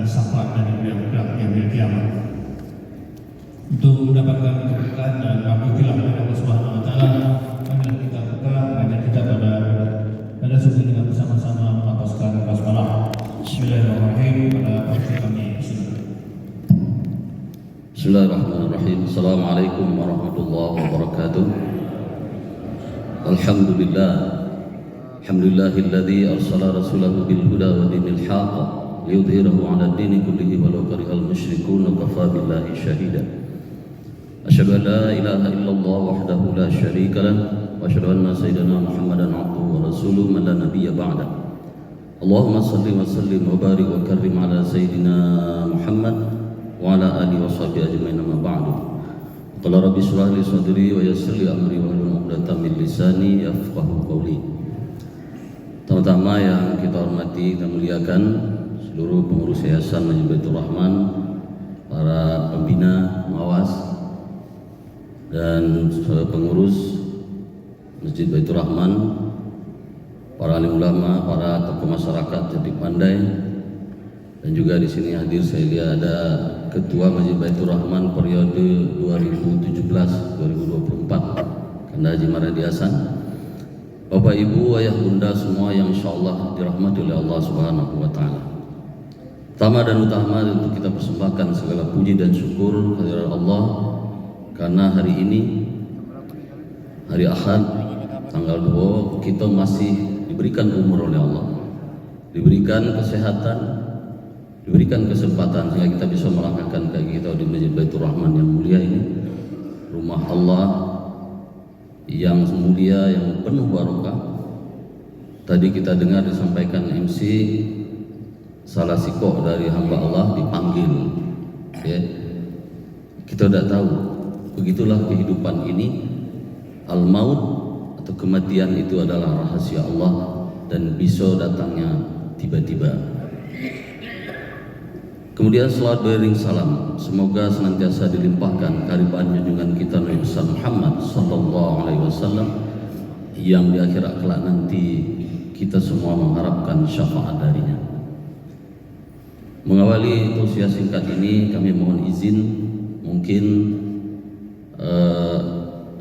syafaat dari beliau kelak yaumil kiamat. Untuk mendapatkan keberkahan dan rahmatillah dari Allah Subhanahu wa taala, mari kita buka mengajak kita pada sesi dengan bersama-sama melafazkan basmalah. Bismillahirrahmanirrahim. Pada waktu kami Bismillahirrahmanirrahim. Assalamualaikum warahmatullahi wabarakatuh. Alhamdulillah. Alhamdulillahilladzi arsala rasulahu bil huda wa dinil haqq liyudhhirahu 'ala ad-dini kullihi walau karihal musyrikun wa kafaa billahi shahida. Asyhadu an la ilaha illallah wahdahu la syarika lah wa asyhadu anna sayyidana Muhammadan 'abduhu wa rasuluhu man la nabiyya ba'da. Allahumma shalli wa sallim wa barik wa karrim 'ala sayyidina Muhammad wa ala alihi wa sahbihi ajma'in, amma ba'du. Qala rabbi shrah li sadri wa yassir li amri wa hlul 'uqdatam min lisani yafqahu qawli. Pertama yang kita hormati dan muliakan seluruh pengurus Yayasan Masjid Baitur Rahman, para pembina, pengawas, dan pengurus Masjid Baitur Rahman, para alim ulama, para tokoh masyarakat jadi pandai, dan juga di sini hadir saya lihat ada Ketua Masjid Baitur Rahman periode 2017-2024, Kanda Haji Maradi Hasan, Bapak Ibu, Ayah Bunda semua yang insyaallah dirahmati oleh Allah Subhanahu wa taala. Pertama dan utama untuk kita persembahkan segala puji dan syukur kehadirat Allah karena hari ini hari Ahad tanggal 2 kita masih diberikan umur oleh Allah, diberikan kesehatan, diberikan kesempatan sehingga kita bisa melangkahkan kaki kita di Masjid Baitur Rahman yang mulia ini, rumah Allah yang mulia, yang penuh barokah. Tadi kita dengar disampaikan MC salah sikok dari hamba Allah dipanggil, ya. Kita tidak tahu, begitulah kehidupan ini. Al-maut atau kematian itu adalah rahasia Allah dan bisa datangnya tiba-tiba. Kemudian salawat beriring salam semoga senantiasa dilimpahkan kehadiran junjungan kita Nabi besar Muhammad sallallahu alaihi wasallam yang di akhirat kelak nanti kita semua mengharapkan syafaat darinya. Mengawali tausiah singkat ini kami mohon izin, mungkin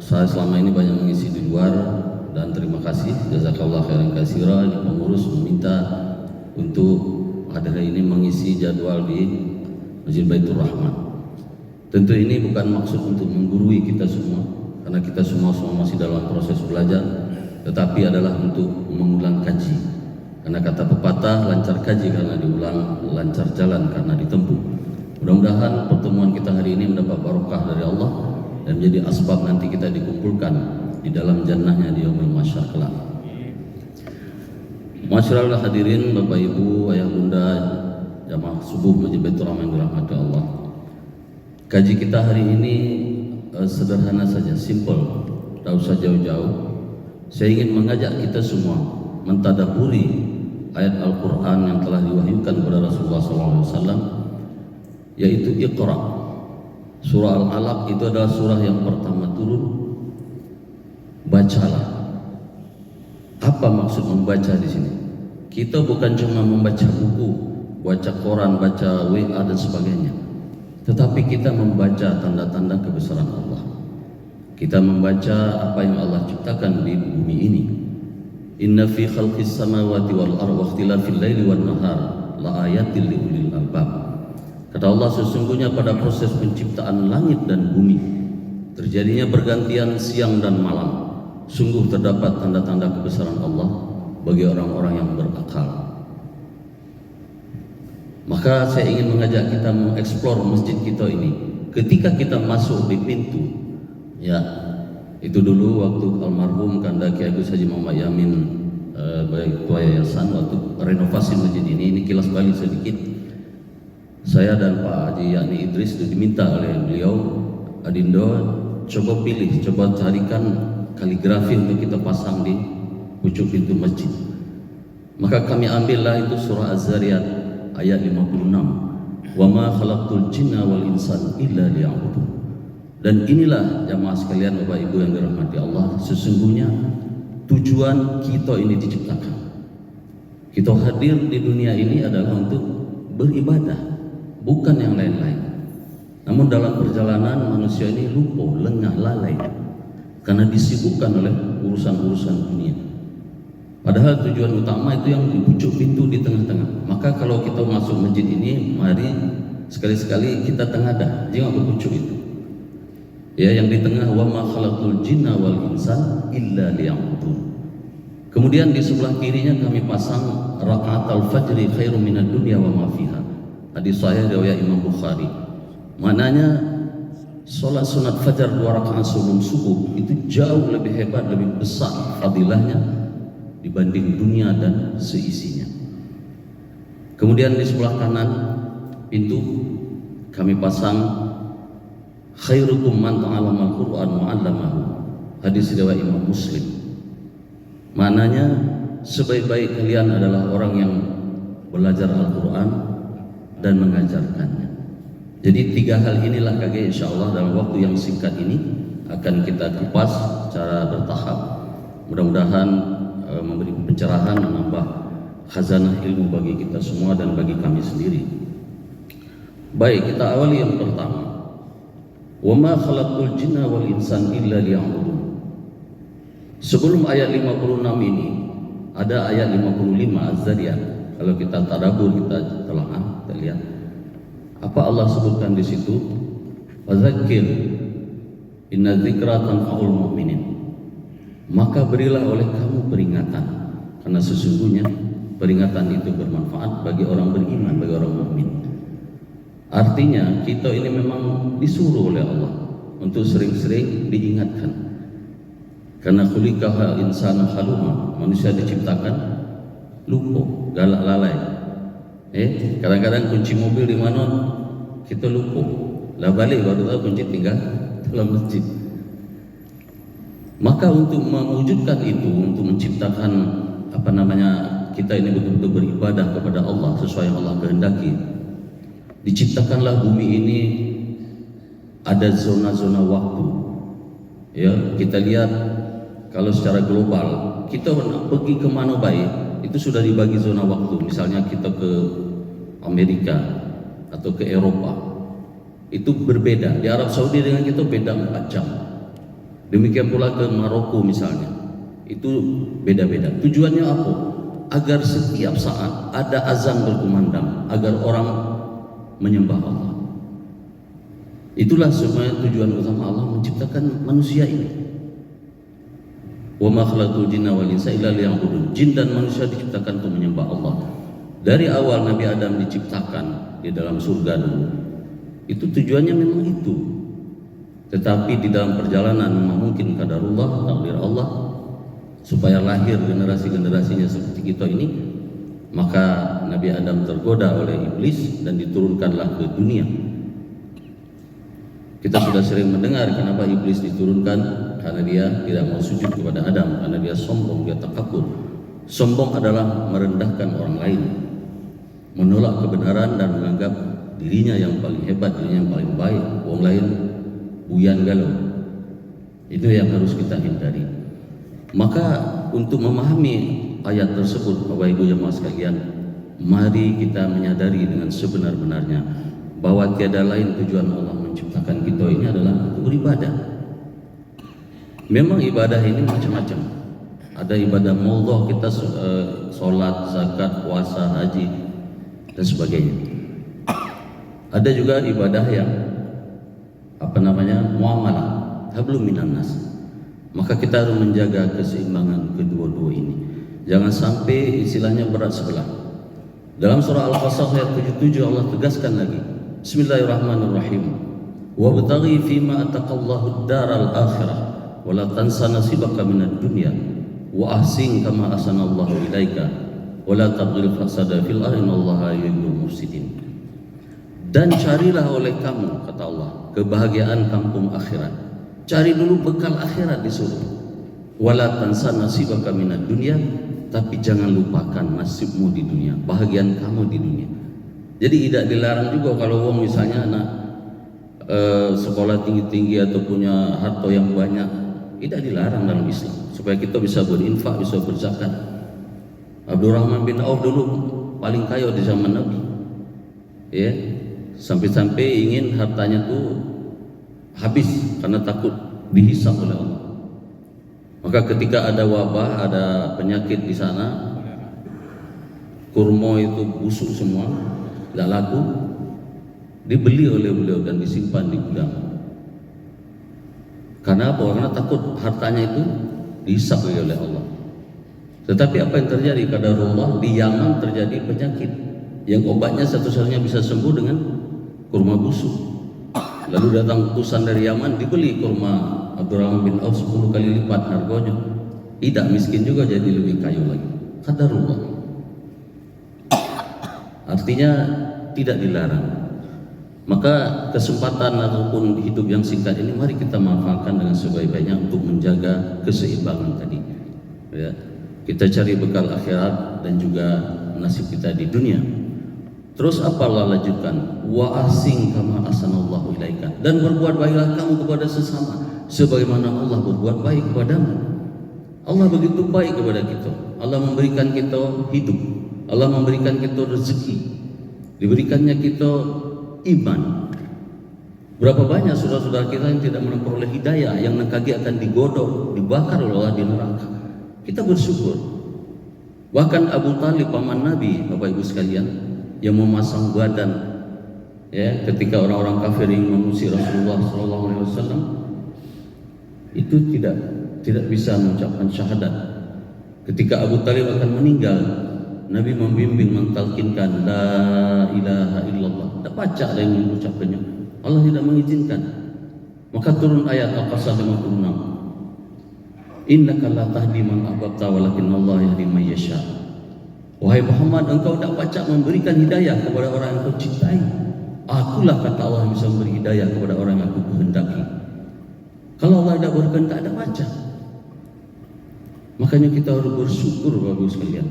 saya selama ini banyak mengisi di luar, dan terima kasih jazakallah khairan katsira. Ini pengurus meminta untuk hari ini mengisi jadwal di Masjid Baitur Rahman. Tentu ini bukan maksud untuk menggurui kita semua, karena kita semua masih dalam proses belajar, tetapi adalah untuk mengulang kaji. Karena kata pepatah, lancar kaji karena diulang, lancar jalan karena ditempuh. Mudah-mudahan pertemuan kita hari ini mendapat barokah dari Allah dan menjadi asbab nanti kita dikumpulkan di dalam jannahnya di yaumil mahsyar kelak. Masyarul hadirin, Bapak Ibu, Ayah Bunda, jamaah subuh Masjid Baitur Rahman dirahmati Allah. Kaji kita hari ini sederhana saja, simple, tidak usah jauh-jauh. Saya ingin mengajak kita semua mentadaburi ayat Al-Quran yang telah diwahyukan kepada Rasulullah SAW, yaitu Iqra. Surah Al-Alaq itu adalah surah yang pertama turun. Bacalah. Apa maksud membaca di sini? Kita bukan cuma membaca buku, baca koran, baca WA dan sebagainya, tetapi kita membaca tanda-tanda kebesaran Allah. Kita membaca apa yang Allah ciptakan di bumi ini. Inna fi khalqis samawati wal ardi wa ikhtilafil laili wan nahar la ayatil li ulil albab. Kata Allah, sesungguhnya pada proses penciptaan langit dan bumi, terjadinya bergantian siang dan malam, sungguh terdapat tanda-tanda kebesaran Allah bagi orang-orang yang berakal. Maka saya ingin mengajak kita mengeksplor masjid kita ini. Ketika kita masuk di pintu, ya, itu dulu waktu almarhum Kanda Kiai Agus Haji Muhammad Yamin baik Ketua Yayasan, waktu renovasi masjid ini kilas balik sedikit. Saya dan Pak Haji Yakni Idris diminta oleh beliau, Adindo, coba pilih, coba carikan kaligrafi untuk kita pasang di pucuk pintu masjid. Maka kami ambillah itu surah Az-Zariyat ayat 56. Wa ma khalaqtul jinna wal insan illa liya'budun. Dan inilah jamaah sekalian, Bapak Ibu yang dirahmati Allah, sesungguhnya tujuan kita ini diciptakan. Kita hadir di dunia ini adalah untuk beribadah. bukan yang lain-lain. Namun dalam perjalanan manusia ini lupa, lengah, lalai karena disibukkan oleh urusan-urusan dunia. Padahal tujuan utama itu yang di pucuk pintu di tengah-tengah. Maka kalau kita masuk masjid ini, mari sekali-sekali kita tengadah, jangan berpucuk itu. Ya, yang di tengah, wa ma khalaqul jinna wal insan illa liya'budun. Kemudian di sebelah kirinya kami pasang rakaatul fajri khairum minad dunya wa ma fiha. Hadis sahih riwayat Imam Bukhari. Maknanya salat sunat fajar 2 rakaat sebelum subuh itu jauh lebih hebat, lebih besar fadilahnya dibanding dunia dan seisinya. Kemudian di sebelah kanan pintu kami pasang khairukum man ta'allama al-Qur'an wa 'allamahu. Hadis riwayat Imam Muslim. Maknanya sebaik-baik kalian adalah orang yang belajar Al-Qur'an dan mengajarkannya. Jadi 3 hal inilah KG insyaallah dalam waktu yang singkat ini akan kita kupas secara bertahap. Mudah-mudahan memberi pencerahan, menambah khazanah ilmu bagi kita semua dan bagi kami sendiri. Baik, kita awali yang pertama. Wa ma khalaqul jinna wal insan illa liya'budun. Sebelum ayat 56 ini ada ayat 55 Az-Zariyat. Kalau kita tadabbur, kita telaah, kita lihat apa Allah sebutkan di situ. Fadzakir inna dzikra tanfa'ul mu'minin. Maka berilah oleh kamu peringatan, karena sesungguhnya peringatan itu bermanfaat bagi orang beriman, bagi orang mukmin. Artinya kita ini memang disuruh oleh Allah untuk sering-sering diingatkan. Karena khuliqal insana haluma, manusia diciptakan lupa, galak lalai. Kadang-kadang kunci mobil di mana kita lupa. Lah balik baru tahu kunci tinggal dalam masjid. Maka untuk mewujudkan itu, untuk menciptakan kita ini betul-betul beribadah kepada Allah sesuai yang Allah kehendaki, diciptakanlah bumi ini ada zona-zona waktu. Ya, kita lihat kalau secara global kita nak pergi ke mana baik itu sudah dibagi zona waktu. Misalnya kita ke Amerika atau ke Eropa itu berbeda. Di Arab Saudi dengan kita beda 4 jam. Demikian pula ke Maroko misalnya, itu beda-beda. Tujuannya apa? Agar setiap saat ada azan berkumandang, agar orang menyembah Allah. Itulah sebenarnya tujuan utama Allah menciptakan manusia ini. Wa ma khalaqtul jinna wal insa illa liya'budun. Jin dan manusia diciptakan untuk menyembah Allah. Dari awal Nabi Adam diciptakan di dalam surga dulu, itu tujuannya memang itu. Tetapi di dalam perjalanan memang mungkin qadarullah, takdir Allah, supaya lahir generasi-generasinya seperti kita ini, maka Nabi Adam tergoda oleh iblis dan diturunkanlah ke dunia. Kita sudah sering mendengar kenapa iblis diturunkan, karena dia tidak mau sujud kepada Adam, karena dia sombong, dia takabur. Sombong adalah merendahkan orang lain, menolak kebenaran dan menganggap dirinya yang paling hebat, dirinya yang paling baik, orang lain buyan galau. Itu yang harus kita hindari. Maka untuk memahami ayat tersebut, Bapak Ibu jemaah sekalian, mari kita menyadari dengan sebenar-benarnya bahwa tiada lain tujuan Allah menciptakan kita ini adalah untuk beribadah. Memang ibadah ini macam-macam. Ada ibadah maudhu, kita sholat, zakat, puasa, haji dan sebagainya. Ada juga ibadah yang muamalah, hablum minan nas. Maka kita harus menjaga keseimbangan kedua-dua ini. Jangan sampai istilahnya berat sebelah. Dalam surah Al-Qasas ayat 77 Allah tegaskan lagi, Bismillahirrahmanirrahim. Wa bataghi fima ataqallahu ad-daral akhirah wa la tansa nasibaka minad dunya wa ahsin kama ahsanallahu ilaika wa la tabghil fasada fil ardi innallaha yuhibbul mufsidin. Dan carilah oleh kamu, kata Allah, kebahagiaan kampung akhirat. Cari dulu bekal akhirat disuruh. Wala tansa nasibaka minad dunya, tapi jangan lupakan nasibmu di dunia, bahagian kamu di dunia. Jadi tidak dilarang juga kalau orang misalnya anak sekolah tinggi-tinggi atau punya harta yang banyak, tidak dilarang dalam Islam, supaya kita bisa berinfak, bisa berzakat. Abdurrahman bin Auf dulu paling kaya di zaman Nabi. Ya. sampai-sampai ingin hartanya tuh habis karena takut dihisap oleh Allah. Maka ketika ada wabah, ada penyakit di sana, kurma itu busuk semua, tidak laku, dibeli oleh beliau dan disimpan di gudang. Karena apa? Karena takut hartanya itu dihisap oleh Allah. Tetapi apa yang terjadi? Qadarullah, di Yaman terjadi penyakit yang obatnya satu-satunya bisa sembuh dengan kurma busuk. Lalu datang utusan dari Yaman, dibeli kurma Abdurrahman bin Auf 10 kali lipat harganya. Tidak miskin juga, jadi lebih kaya lagi. Qadarullah. Artinya tidak dilarang. Maka kesempatan ataupun hidup yang singkat ini mari kita manfaatkan dengan sebaik-baiknya untuk menjaga keseimbangan tadi. Ya. Kita cari bekal akhirat dan juga nasib kita di dunia. Terus apa Allah lanjutkan? Wa asing kama asanallahu ilaika, dan berbuat baiklah kamu kepada sesama sebagaimana Allah berbuat baik kepadamu. Allah begitu baik kepada kita. Allah memberikan kita hidup. Allah memberikan kita rezeki. Diberikannya kita iman. Berapa banyak saudara-saudara kita yang tidak memperoleh hidayah, yang kaki akan digodok, dibakar oleh Allah di neraka. Kita bersyukur. Bahkan Abu Talib paman Nabi, Bapak Ibu sekalian, yang memasang badan ya ketika orang-orang kafir ingin mengusir Rasulullah SAW, itu tidak bisa mengucapkan syahadat. Ketika Abu Talib akan meninggal, Nabi membimbing, mentalkinkan la ilaha illallah. Tidak baca ada yang mengucapkannya, Allah tidak mengizinkan. Maka turun ayat Al-Qasas 56, innaka la tahdi man ahbabta walakin Allah yahdi man yasha. Wahai Muhammad, engkau tak baca memberikan hidayah kepada orang yang kau cintai. Akulah, kata Allah, yang bisa memberi hidayah kepada orang yang aku kehendaki. Kalau Allah tidak berkehendak, tak baca. Makanya kita harus bersyukur, Bapak Ibu sekalian.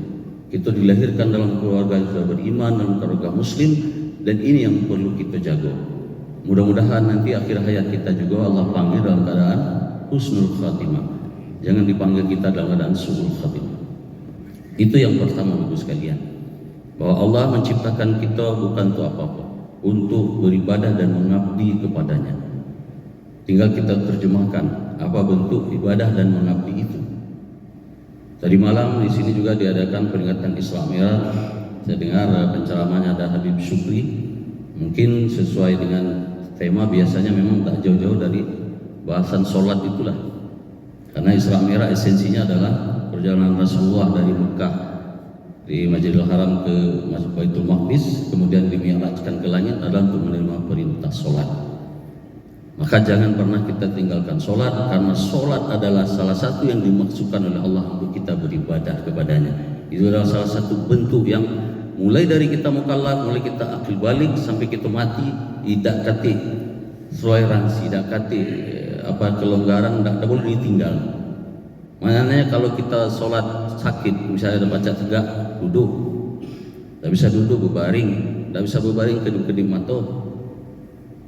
Kita dilahirkan dalam keluarga yang sudah beriman, dalam keluarga muslim, dan ini yang perlu kita jaga. Mudah-mudahan nanti akhir hayat kita juga Allah panggil dalam keadaan husnul khatimah. Jangan dipanggil kita dalam keadaan su'ul khatimah. Itu yang pertama, Ibu sekalian, bahwa Allah menciptakan kita bukan untuk apa-apa, untuk beribadah dan mengabdi kepadanya. Tinggal kita terjemahkan apa bentuk ibadah dan mengabdi itu. Tadi malam di sini juga diadakan peringatan Isra Mi'raj. Saya dengar penceramahnya ada Habib Syukri. Mungkin sesuai dengan tema, biasanya memang tak jauh-jauh dari bahasan sholat itulah. Karena Isra Mi'raj esensinya adalah perjalanan Rasulullah dari Mekah di Masjidil Haram ke Baitul Maqdis, kemudian dimi'rajkan ke langit adalah untuk menerima perintah sholat. Maka jangan pernah kita tinggalkan sholat, karena sholat adalah salah satu yang dimaksudkan oleh Allah untuk kita beribadah kepadanya. Itu adalah salah satu bentuk yang mulai dari kita mukallaf, mulai kita akil balik sampai kita mati, tidak kati toleransi, tidak kati kelonggaran, tidak boleh ditinggal. Maknanya kalau kita sholat sakit, misalnya ada baca tegak, duduk, tidak bisa duduk, berbaring, tidak bisa berbaring, kedip-kedip mata,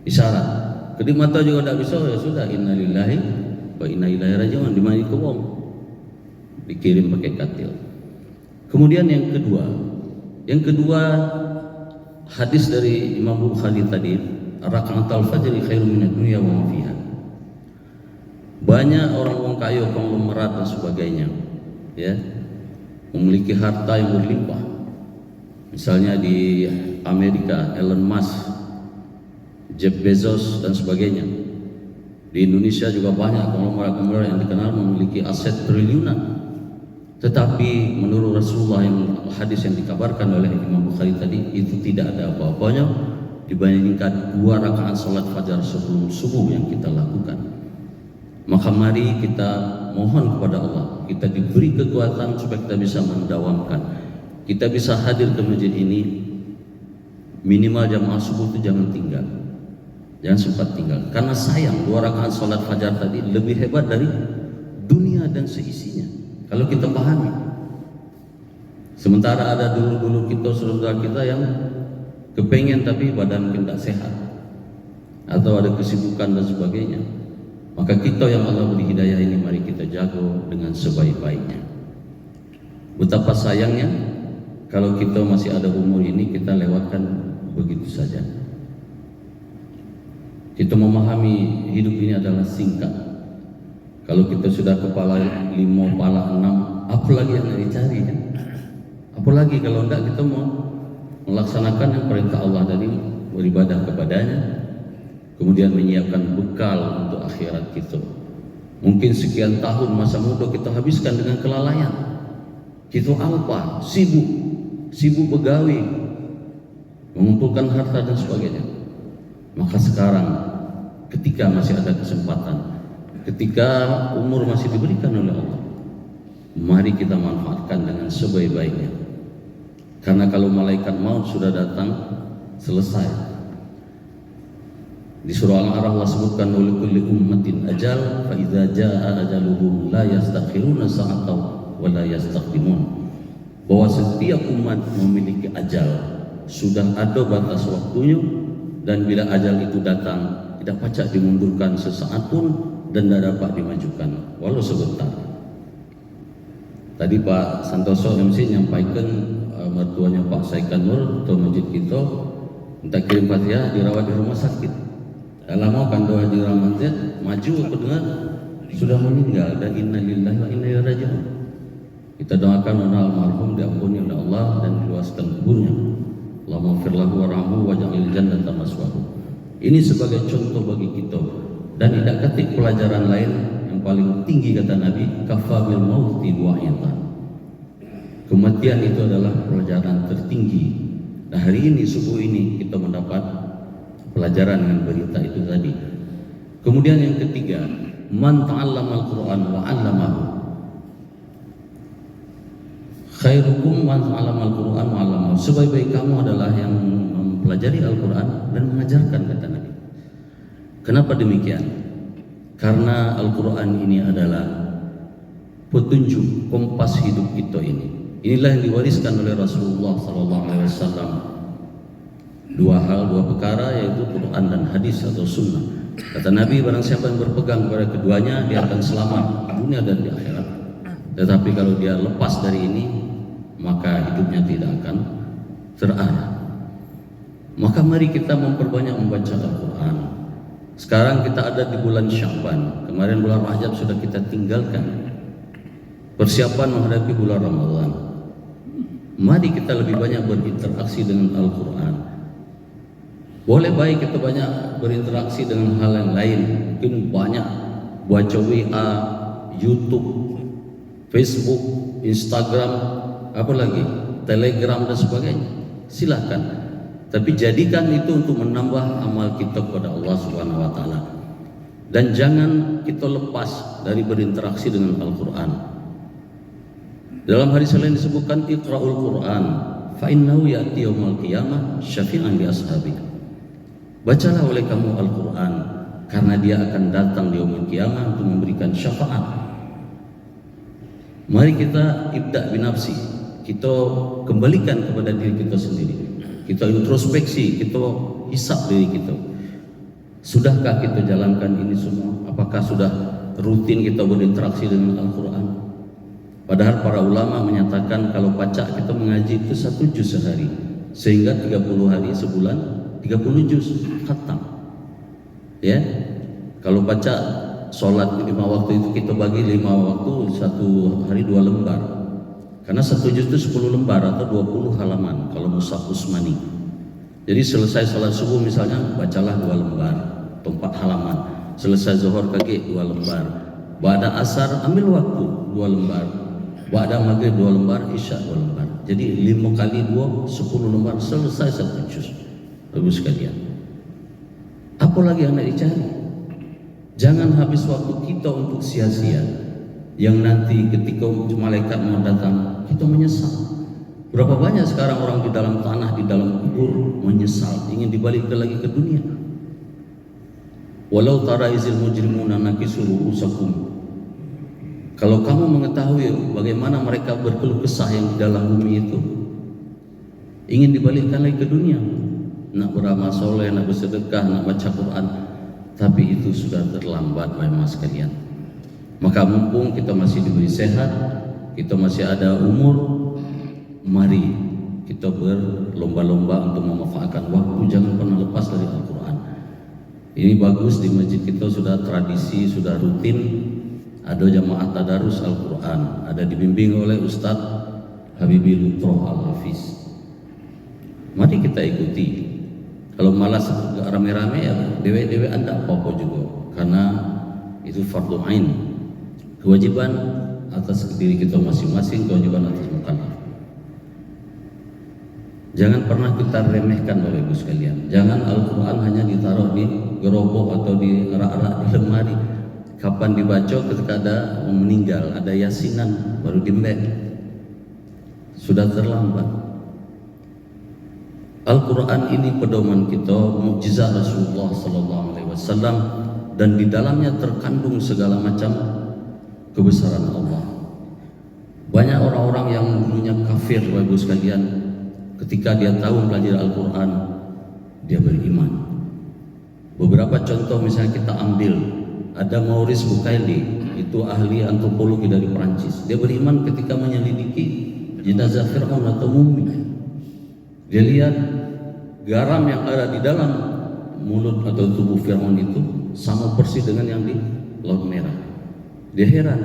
isyarat. Kedip mata juga tidak bisa, ya sudah, innalillahi wa inna ilaihi raji'un, dimani ke wong, dikirim pakai katil. Kemudian yang kedua hadis dari Imam Bukhari tadi, raka'atul fajri khairun minad dunya wa ma fiha. Banyak orang kaya, konglomerat dan sebagainya, ya, memiliki harta yang berlimpah. Misalnya di Amerika, Elon Musk, Jeff Bezos dan sebagainya. Di Indonesia juga banyak konglomerat-konglomerat yang dikenal memiliki aset triliunan. Tetapi menurut Rasulullah, yang hadis yang dikabarkan oleh Imam Bukhari tadi, itu tidak ada apa-apanya dibandingkan 2 rakaat salat fajar sebelum subuh yang kita lakukan. Maka mari kita mohon kepada Allah, kita diberi kekuatan supaya kita bisa mendawamkan, kita bisa hadir ke masjid ini. Minimal jamaah subuh itu jangan tinggal, jangan sempat tinggal, karena sayang 2 rakaat salat fajar tadi lebih hebat dari dunia dan seisinya kalau kita pahami. Sementara ada dulu kita, saudara kita yang kepengen tapi badan tidak sehat atau ada kesibukan dan sebagainya. Maka kita yang Allah beri hidayah ini, mari kita jaga dengan sebaik-baiknya. Betapa sayangnya kalau kita masih ada umur ini, kita lewatkan begitu saja. Kita memahami hidup ini adalah singkat. Kalau kita sudah kepala 5, kepala 6, apa lagi yang dicari kan? Apalagi kalau tidak kita mau melaksanakan yang perintah Allah tadi, beribadah kepadanya, kemudian menyiapkan bekal untuk akhirat kita. Mungkin sekian tahun masa muda kita habiskan dengan kelalaian. Kita apa? Sibuk begawi, mengumpulkan harta dan sebagainya. Maka sekarang ketika masih ada kesempatan, ketika umur masih diberikan oleh Allah, mari kita manfaatkan dengan sebaik-baiknya. Karena kalau malaikat maut sudah datang, selesai. Di surah Al-A'raf Allah sebutkan kulli ummatin ajal, fa idza jaa ajaluhum la yastakhiruna sa'atan wa la yastaqdimun. Bahwa setiap umat memiliki ajal, sudah ada batas waktunya, dan bila ajal itu datang, tidak pacak dimundurkan sesaat pun dan tidak dapat dimajukan walau sebentar. Tadi Pak Santoso MC nyampaikan mertuanya Pak Saikan Nur atau masjid kita minta kirim Fatihah, dirawat di rumah sakit. Lama kan doa di Ramadan, maju aku dengar sudah meninggal, dan innalillahi wa inna ilaihi raji'un. Kita doakan almarhum diampuni oleh Allah dan diluaskan kuburnya. Allahumma ighfir lahu warhamhu waj'alil jannata maswahu. Ini sebagai contoh bagi kita, dan tidak ketik pelajaran lain yang paling tinggi kata Nabi, kafa bil mauti wa'ita. Kematian itu adalah pelajaran tertinggi. Nah, hari ini subuh ini kita mendapat pelajaran dengan berita itu tadi. Kemudian yang ketiga, man ta'allama al-Qur'an wa 'allamahu. Khairukum man ta'allama al-Qur'an wa 'allamahu. Sebaik-baik kamu adalah yang mempelajari Al-Qur'an dan mengajarkan, kata Nabi. Kenapa demikian? Karena Al-Qur'an ini adalah petunjuk kompas hidup kita ini. Inilah yang diwariskan oleh Rasulullah SAW. Dua perkara, yaitu Quran dan hadis atau sunnah. Kata Nabi, barang siapa yang berpegang pada keduanya, dia akan selamat di dunia dan di akhirat. Tetapi kalau dia lepas dari ini, maka hidupnya tidak akan terarah. Maka mari kita memperbanyak membaca Al-Quran. Sekarang kita ada di bulan Sya'ban. Kemarin bulan Rajab sudah kita tinggalkan. Persiapan menghadapi bulan Ramadan. Mari kita lebih banyak berinteraksi dengan Al-Quran. Boleh baik kita banyak berinteraksi dengan hal yang lain. Mungkin banyak baca WA, YouTube, Facebook, Instagram, apa lagi, Telegram dan sebagainya. Silahkan. Tapi jadikan itu untuk menambah amal kita kepada Allah Subhanahu wa taala. Dan jangan kita lepas dari berinteraksi dengan Al-Quran. Dalam hadis lain disebutkan Iqra'ul Quran fa innahu ya'ti yaumil qiyamah syafi'an li ashabi. Bacalah oleh kamu Al-Quran karena dia akan datang di yaumil qiyamah untuk memberikan syafaat. Mari kita ibda' binafsi. Kita kembalikan kepada diri kita sendiri. Kita introspeksi, kita hisap diri kita. Sudahkah kita jalankan ini semua? Apakah sudah rutin kita berinteraksi dengan Al-Quran? Padahal para ulama menyatakan kalau pacak kita mengaji itu 1 juz sehari, sehingga 30 hari sebulan 30 juz khatam. Ya, kalau pacak sholat 5 waktu itu kita bagi 5 waktu, 1 hari 2 lembar. Karena 1 juz itu 10 lembar atau 20 halaman kalau mushaf Utsmani. Jadi selesai sholat subuh misalnya bacalah 2 lembar atau 4 halaman. Selesai zuhur kaki 2 lembar. Ba'da asar ambil waktu 2 lembar. Ba'da maghrib 2 lembar, isya 2 lembar. Jadi 5 kali 2 10 lembar, selesai 1 juz. Bagus sekalian. Apa lagi yang nak dicari? Jangan habis waktu kita untuk sia-sia, yang nanti ketika malaikat mau datang kita menyesal. Berapa banyak sekarang orang di dalam tanah, di dalam kubur menyesal, ingin dibalikkan lagi ke dunia. Walau tara izil mujrimuna nakisu ru'usakum. Kalau kamu mengetahui bagaimana mereka berkeluh kesah yang di dalam bumi itu, ingin dibalikkan lagi ke dunia, nak beramal soleh, nak bersedekah, nak baca Quran, tapi itu sudah terlambat, Mas sekalian. Maka mumpung kita masih diberi sehat, kita masih ada umur, mari kita berlomba-lomba untuk memanfaatkan waktu. Jangan pernah lepas dari Al-Quran. Ini bagus, di masjid kita sudah tradisi, sudah rutin ada jamaah tadarus Al-Quran, ada dibimbing oleh Ustadz Habibie Lutroh Al-Hafiz. Mari kita ikuti. Kalau malas rame-rame ya dewe-dewe anda apa-apa juga, karena itu fardu ain, kewajiban atas diri kita masing-masing, kewajiban atas mukallaf. Jangan pernah kita remehkan Bapak Ibu sekalian. Jangan Al-Quran hanya ditaruh di gerobok atau di rak-rak di lemari. Kapan dibaca? Ketika ada meninggal, ada yasinan baru dimbek. Sudah terlambat. Al-Quran ini pedoman kita, mukjizat Rasulullah SAW, dan di dalamnya terkandung segala macam kebesaran Allah. Banyak orang-orang yang dulunya kafir Bapak Ibu sekalian, ketika dia tahu belajar Al-Quran, dia beriman. Beberapa contoh misalnya kita ambil, ada Maurice Bucaille, itu ahli antropologi dari Perancis. Dia beriman ketika menyelidiki jenazah Fir'aun atau mumi. Dia lihat garam yang ada di dalam mulut atau tubuh Fir'aun itu sama persis dengan yang di Laut Merah. Dia heran,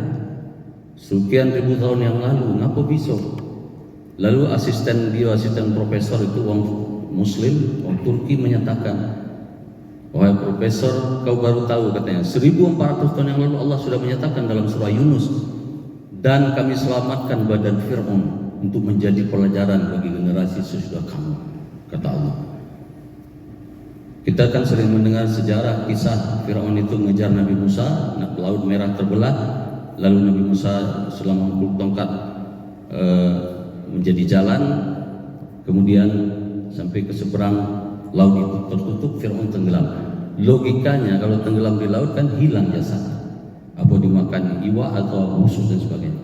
sekian ribu tahun yang lalu, ngapa bisa? Lalu asisten profesor itu orang Muslim, orang Turki menyatakan, wahai profesor, kau baru tahu katanya, 1400 tahun yang lalu Allah sudah menyatakan dalam surah Yunus, dan kami selamatkan badan Fir'aun untuk menjadi pelajaran bagi generasi sesudah kamu, kata Allah. Kita kan sering mendengar sejarah kisah Fir'aun itu mengejar Nabi Musa, Laut Merah terbelah, lalu Nabi Musa selama tongkat menjadi jalan, kemudian sampai ke seberang laut itu tertutup, Fir'aun tenggelam. Logikanya kalau tenggelam di laut kan hilang jasad, apa dimakan iwa atau busuk dan sebagainya.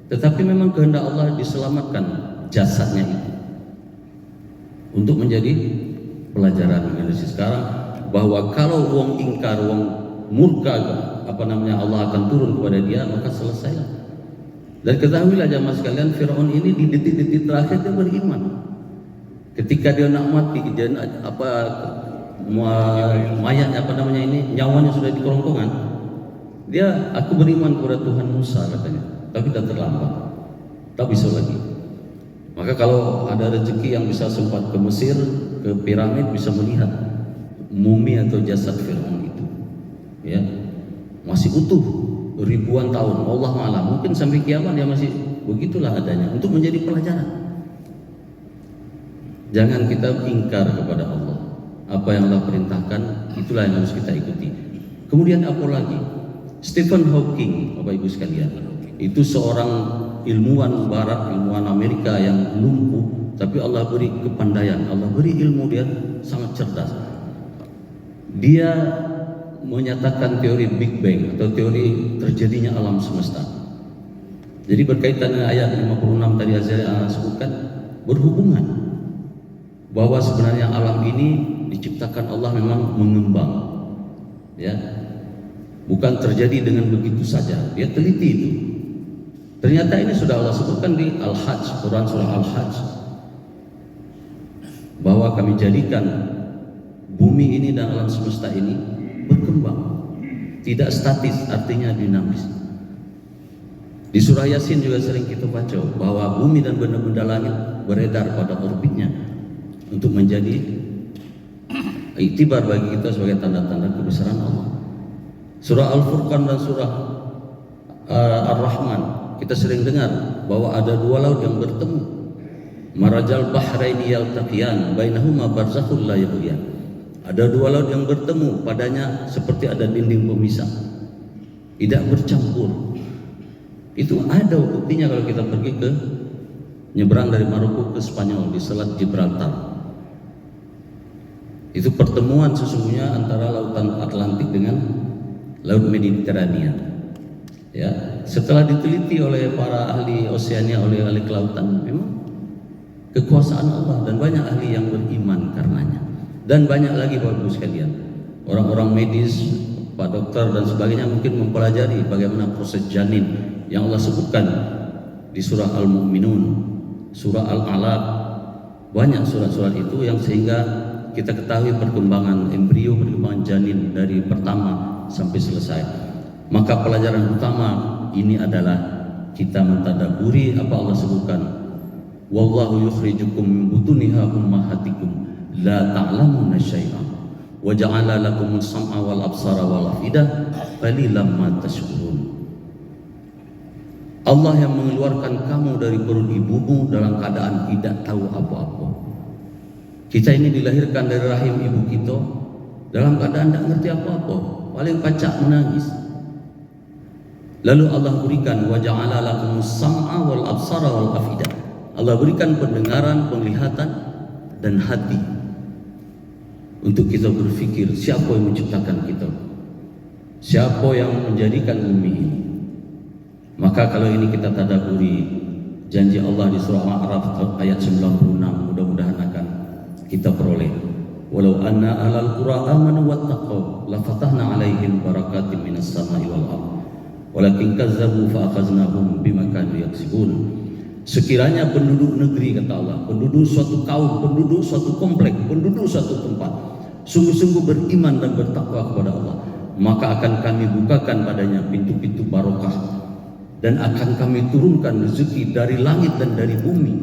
Tetapi memang kehendak Allah diselamatkan jasadnya itu untuk menjadi pelajaran generasi sekarang, bahwa kalau wong ingkar, wong murka Allah akan turun kepada dia, maka selesailah. Dan ketahuilah jamaah sekalian, Fir'aun ini di detik-detik terakhir dia beriman. Ketika dia nak mati, mayatnya nyawanya sudah di kerongkongan, dia, aku beriman kepada Tuhan Musa katanya, tapi dah terlambat, tak bisa lagi. Maka kalau ada rezeki yang bisa sempat ke Mesir, ke piramid, bisa melihat mumi atau jasad Fir'aun itu, ya, masih utuh ribuan tahun. Allah Ta'ala mungkin sampai kiamat dia masih begitulah adanya, untuk menjadi pelajaran. Jangan kita ingkar kepada Allah. Apa yang Allah perintahkan, itulah yang harus kita ikuti. Kemudian apa lagi? Stephen Hawking, Bapak Ibu sekalian, itu seorang ilmuwan Barat, ilmuwan Amerika yang lumpuh, tapi Allah beri kepandaian, Allah beri ilmu, dia sangat cerdas. Dia menyatakan teori Big Bang atau teori terjadinya alam semesta. Jadi berkaitan dengan ayat 56 tadi saya sebutkan, berhubungan bahwa sebenarnya alam ini diciptakan Allah memang mengembang, ya, bukan terjadi dengan begitu saja. Dia teliti itu. Ternyata ini sudah Allah sebutkan di Al-Hajj, Quran surah Al-Hajj, bahwa kami jadikan bumi ini dan alam semesta ini berkembang, tidak statis, artinya dinamis. Di surah Yasin juga sering kita baca bahwa bumi dan benda-benda langit beredar pada orbitnya untuk menjadi iktibar bagi kita sebagai tanda-tanda kebesaran Allah. Surah Al-Furqan dan surah Ar-Rahman, kita sering dengar bahwa ada dua laut yang bertemu. Marajal bahraini yaltaqiyan bainahuma barzakhul la yabghiyan. Ada dua laut yang bertemu, padanya seperti ada dinding pemisah, tidak bercampur. Itu ada buktinya kalau kita pergi ke nyebrang dari Maroko ke Spanyol di Selat Gibraltar. Itu pertemuan sesungguhnya antara lautan Atlantik dengan laut Mediterania. Ya, setelah diteliti oleh para ahli oseania, oleh ahli kelautan, memang kekuasaan Allah, dan banyak ahli yang beriman karenanya. Dan banyak lagi Bapak Ibu sekalian, orang-orang medis, Pak Dokter dan sebagainya mungkin mempelajari bagaimana proses janin yang Allah sebutkan di surah Al-Mu'minun, surah Al-Alaq, banyak surat-surat itu yang sehingga kita ketahui perkembangan embrio, perkembangan janin dari pertama sampai selesai. Maka pelajaran utama ini adalah kita mentadaburi apa Allah sebutkan, wallahu yukhrijukum min butuniha ummahatikum la ta'lamuna syai'an wa ja'ala lakumus sam'a wal absara wal afidah qalilan ma tashkurun. Allah yang mengeluarkan kamu dari perut ibumu dalam keadaan tidak tahu apa-apa. Kita ini dilahirkan dari rahim ibu kita dalam keadaan tidak ngerti apa-apa, paling pacak menangis. Lalu Allah berikan wa ja'ala lakumus sam'a wal absara wal afidah. Allah berikan pendengaran, penglihatan dan hati untuk kita berpikir siapa yang menciptakan kita, siapa yang menjadikan bumi ini. Maka kalau ini kita tadaburi janji Allah di surah Al-A'raf ayat 96, mudah-mudahan akan kita peroleh. Walau anna ahlal qura amanu wattaqaw la fatahna 'alaihim barakatin minas sama'i wal ardh walakin kazzabu fa akhaznahum bima kanu yaksibun. Sekiranya penduduk negeri, kata Allah, penduduk suatu kaum, penduduk suatu komplek, penduduk suatu tempat sungguh-sungguh beriman dan bertakwa kepada Allah, maka akan kami bukakan padanya pintu-pintu barokah dan akan kami turunkan rezeki dari langit dan dari bumi.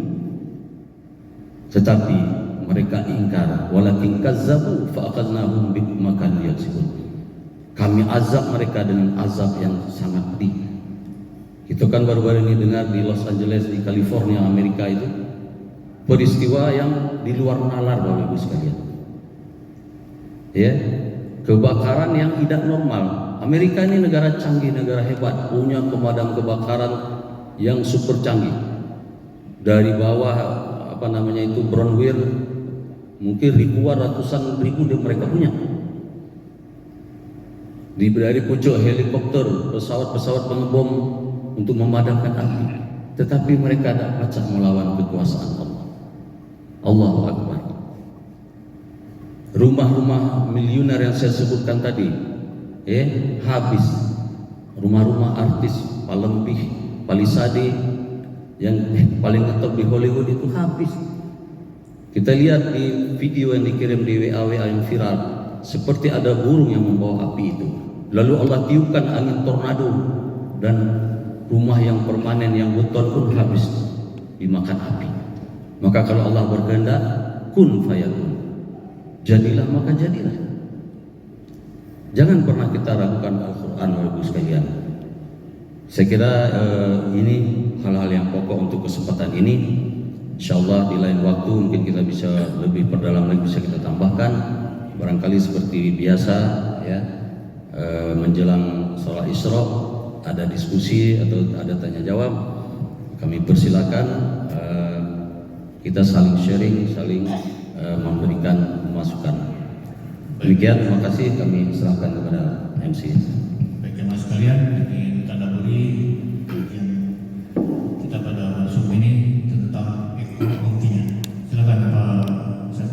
Tetapi mereka ingkar, walakin kazzabu fa akhadnahum bima kanu yaksibun. Kami azab mereka dengan azab yang sangat pedih. Itu kan baru-baru ini dengar di Los Angeles, di California, Amerika itu peristiwa yang di luar nalar, Bapak Ibu sekalian. Ya, kebakaran yang tidak normal. Amerika ini negara canggih, negara hebat, punya pemadam kebakaran yang super canggih. Dari bawah Brown Weir, mungkin ribuan, ratusan ribu mereka punya. Dari pucuk helikopter, pesawat-pesawat pengebom untuk memadamkan api, tetapi mereka tidak pacak melawan kekuasaan Allah. Allahu Akbar. Rumah-rumah miliuner yang saya sebutkan tadi, habis. Rumah-rumah artis Palembih, Palisade yang paling ngetop di Hollywood itu habis. Kita lihat di video yang dikirim di WA yang viral, seperti ada burung yang membawa api itu. Lalu Allah tiupkan angin tornado dan rumah yang permanen yang beton pun habis dimakan api. Maka kalau Allah berkehendak, kun fayakun, jadilah maka jadilah. Jangan pernah kita ragukan Al-Quran, Bapak sekalian. Saya kira ini hal-hal yang pokok untuk kesempatan ini. InsyaAllah di lain waktu mungkin kita bisa lebih perdalam lagi, bisa kita tambahkan. Barangkali seperti biasa ya, menjelang sholat Isra ada diskusi atau ada tanya jawab, kami persilakan kita saling sharing, saling memberikan masukan. Demikian, terima kasih, kami serahkan kepada MC. Baik jemaah sekalian, ini tadaburi yang kita pada Zoom ini tentang intinya. Silakan Pak Ustaz.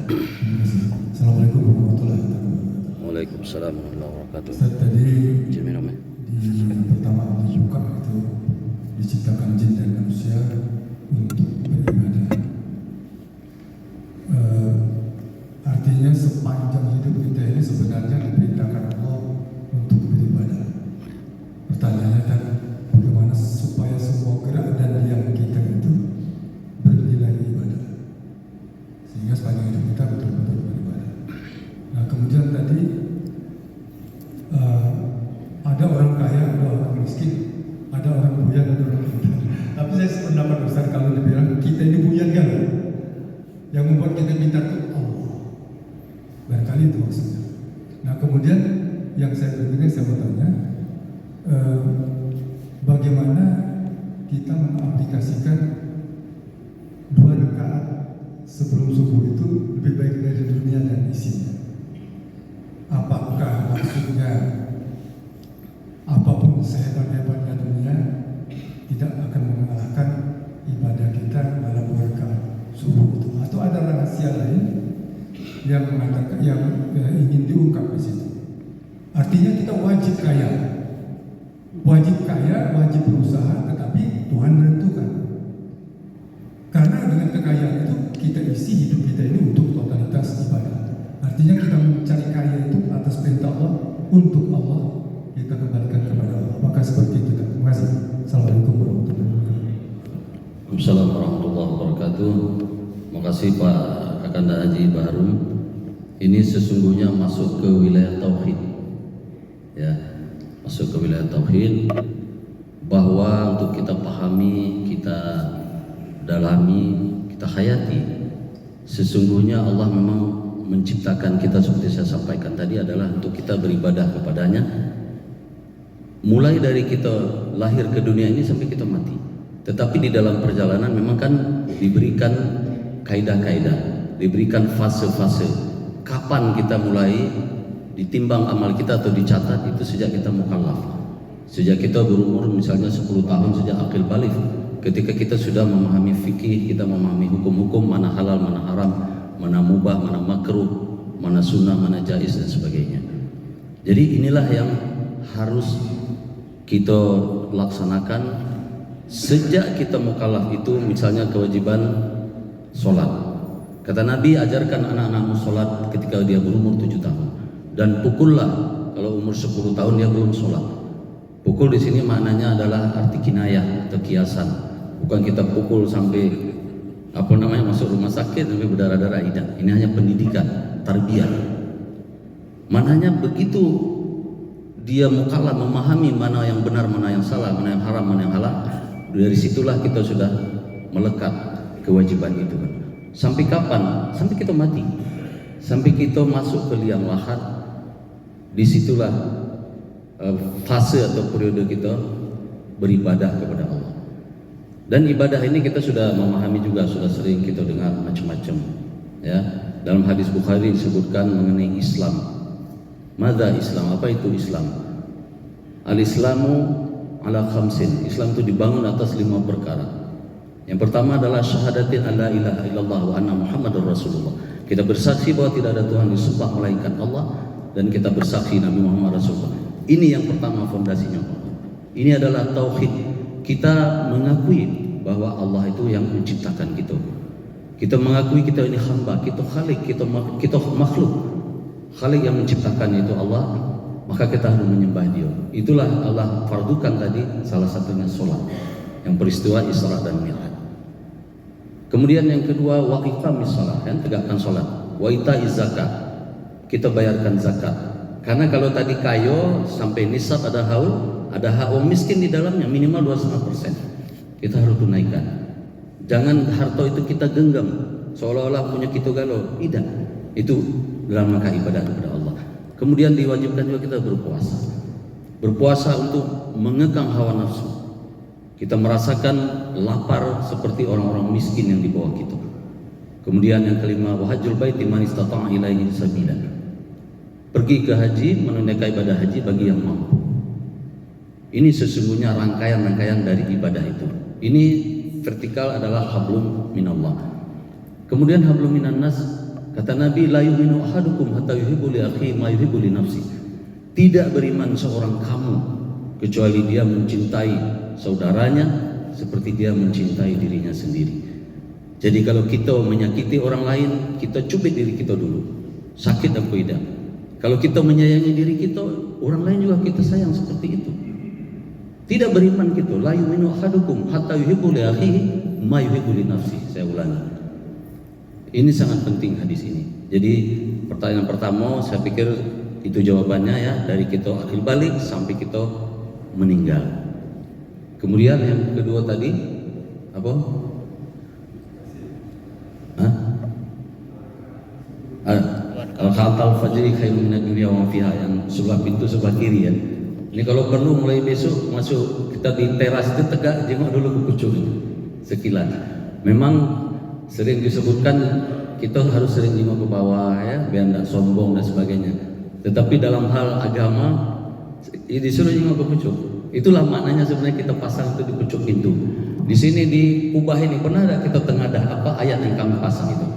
Assalamualaikum warahmatullahi wabarakatuh. Waalaikumsalam warahmatullahi wabarakatuh. Ustaz, tadi Bismillahirrahmanirrahim. di pertama dibuka itu diciptakan jin dan manusia untuk beribadah. Artinya sepanjang hidup kita ini sebenarnya diperintahkan Allah untuk beribadah. Pertanyaannya kan bagaimana supaya semua gerak dan diam kita itu bernilai ibadah, sehingga sepanjang hidup kita betul-betul beribadah. Nah kemudian tadi ada orang kaya, ada orang miskin, ada orang buyan, ada orang pintar. Tapi saya sependapat besar kalau dibilang kita ini buyan kan, yang membuat kita pintar itu Allah. Barangkali itu maksudnya. Nah kemudian yang saya berpikir, saya mau tanya, bagaimana kita mengaplikasikan 2 rakaat sebelum subuh itu lebih baik dari dunia dan isinya? Apakah maksudnya apapun sehebat-hebatnya dunia tidak akan mengalahkan ibadah kita dalam 2 rakaat subuh itu? Atau ada rahasia lain yang mengatakan, yang ingin diungkap di situ? Artinya kita wajib kaya, wajib berusaha, tetapi Tuhan menentukan. Karena dengan kekayaan itu kita isi hidup kita ini untuk totalitas ibadah. Artinya kita mencari kaya itu atas perintah Allah, untuk Allah, kita kembalikan kepada Allah. Maka seperti itu. Terima kasih. Assalamualaikum warahmatullahi wabarakatuh. Assalamualaikum warahmatullahi wabarakatuh. Terima kasih Pak Kakanda Haji Baharum. Ini sesungguhnya masuk ke wilayah tauhid, ya, masuk ke wilayah tauhid, bahwa untuk kita pahami, kita dalami, kita hayati, sesungguhnya Allah memang menciptakan kita seperti saya sampaikan tadi adalah untuk kita beribadah kepadanya, mulai dari kita lahir ke dunia ini sampai kita mati. Tetapi di dalam perjalanan memang kan diberikan kaidah-kaidah, diberikan fase-fase. Kapan kita mulai ditimbang amal kita atau dicatat, itu sejak kita mukallaf, sejak kita berumur misalnya 10 tahun, sejak akil balik, ketika kita sudah memahami fikih, kita memahami hukum-hukum, mana halal, mana haram, mana mubah, mana makruh, mana sunnah, mana jaiz dan sebagainya. Jadi inilah yang harus kita laksanakan sejak kita mukallaf itu. Misalnya kewajiban sholat, kata Nabi, ajarkan anak-anakmu sholat ketika dia berumur 7 tahun, dan pukullah kalau umur 10 tahun dia belum sholat. Pukul di sini maknanya adalah arti kinayah atau kiasan, bukan kita pukul sampai masuk rumah sakit sampai berdarah-darah, tidak. Ini hanya pendidikan, tarbiyah. Maknanya begitu dia mukallaf, memahami mana yang benar, mana yang salah, mana yang haram, mana yang halal, dari situlah kita sudah melekat kewajiban itu. Sampai kapan? Sampai kita mati, sampai kita masuk ke liang lahat. Disitulah fase atau periode kita beribadah kepada Allah. Dan ibadah ini kita sudah memahami juga, sudah sering kita dengar macam-macam, ya. Dalam hadis Bukhari disebutkan mengenai Islam. Madza Islam? Apa itu Islam? Al-Islamu ala khamsin. Islam itu dibangun atas 5 perkara. Yang pertama adalah syahadatin an la ilaha illallah wa anna Muhammadar Rasulullah. Kita bersaksi bahwa tidak ada Tuhan disembah melainkan Allah, dan kita bersaksi Nabi Muhammad Rasulullah. Ini yang pertama fondasinya. Ini adalah tauhid. Kita mengakui bahwa Allah itu yang menciptakan kita. Kita mengakui kita ini hamba, kita khalik, kita makhluk. Khalik yang menciptakan itu Allah, maka kita harus menyembah Dia. Itulah Allah fardukan tadi, salah satunya sholat, yang peristiwa Isra dan Mi'raj. Kemudian yang kedua, wa iqamis shalah, kan, tegakkan sholat. Wa ita'iz zakat, kita bayarkan zakat. Karena kalau tadi kayo sampai nisab ada haul, ada hak orang miskin di dalamnya, minimal 2,5%. Kita harus tunaikan. Jangan harta itu kita genggam seolah-olah punya kita galau. Tidak. Itu dalam rangka ibadah kepada Allah. Kemudian diwajibkan juga kita berpuasa. Berpuasa untuk mengekang hawa nafsu. Kita merasakan lapar seperti orang-orang miskin yang di bawah kita. Kemudian yang kelima, wahajjul baiti man istata'a ilaihi sabila. Pergi ke haji, menunaikan ibadah haji bagi yang mampu. Ini sesungguhnya rangkaian-rangkaian dari ibadah itu. Ini vertikal adalah hablum minallah. Kemudian hablum minan nas, kata Nabi, la yu'minu ahadukum hatta yuhibbu li akhihi ma yuhibbu li nafsi. Tidak beriman seorang kamu kecuali dia mencintai saudaranya seperti dia mencintai dirinya sendiri. Jadi kalau kita menyakiti orang lain, kita cubit diri kita dulu, sakit apa tidak. Kalau kita menyayangi diri kita, orang lain juga kita sayang seperti itu. Tidak beriman kita, la yu'minu ahadukum hatta yuhibbu li akhihi ma yuhibbu li nafsi. Saya ulangi. Ini sangat penting hadis ini. Jadi pertanyaan pertama saya pikir itu jawabannya, ya, dari kita akil balik sampai kita meninggal. Kemudian yang kedua tadi apa? Al-Khatal Fajri khairun minad dunya wa fiha, yang sebelah pintu sebelah kiri, ya. Ini kalau perlu mulai besok masuk kita di teras itu tegak, jengok dulu ke pucuk sekilas. Memang sering disebutkan kita harus sering jengok ke bawah, ya, biar tidak sombong dan sebagainya. Tetapi dalam hal agama disuruh jengok ke pucuk. Itulah maknanya sebenarnya kita pasang itu di pucuk pintu. Di sini di kubah ini pernah ada kita tengadah apa ayat yang kami pasang itu.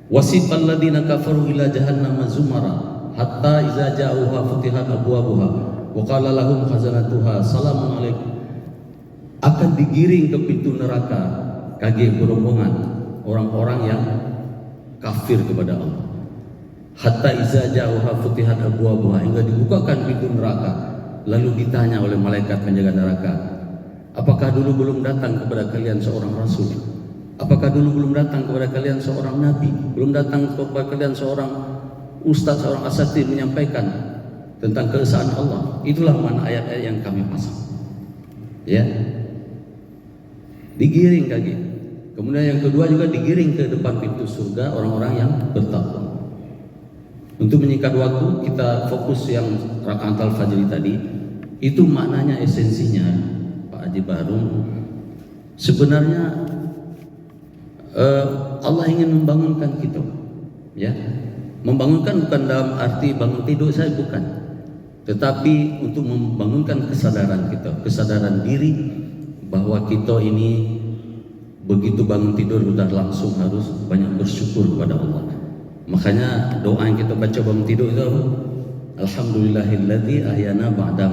Wasifal ladina kafaru ila jahannam zumara hatta iza ja'uha futihat abwabuha wa qala lahum khazanatuha salamun alaikum. Akan digiring ke pintu neraka kagih berombongan orang-orang yang kafir kepada Allah. hatta iza ja'uha futihat abwabuha, hingga dibukakan pintu neraka. Lalu ditanya oleh malaikat penjaga neraka, apakah dulu belum datang kepada kalian seorang rasul? Apakah dulu belum datang kepada kalian seorang nabi? Belum datang kepada kalian seorang ustaz, seorang asatidz menyampaikan tentang keesaan Allah? Itulah mana ayat-ayat yang kami pasang. Ya, digiring kaki. Kemudian yang kedua juga digiring ke depan pintu surga orang-orang yang bertakwa. Untuk menyingkat waktu, kita fokus yang rakaat al-fajr tadi. Itu maknanya, esensinya Pak Haji Bahrul, sebenarnya Allah ingin membangunkan kita, ya. Membangunkan bukan dalam arti bangun tidur saya, bukan, tetapi untuk membangunkan kesadaran kita, kesadaran diri bahwa kita ini begitu bangun tidur sudah langsung harus banyak bersyukur kepada Allah. Makanya doa yang kita baca bangun tidur itu, alhamdulillahilladzi ahyana ba'da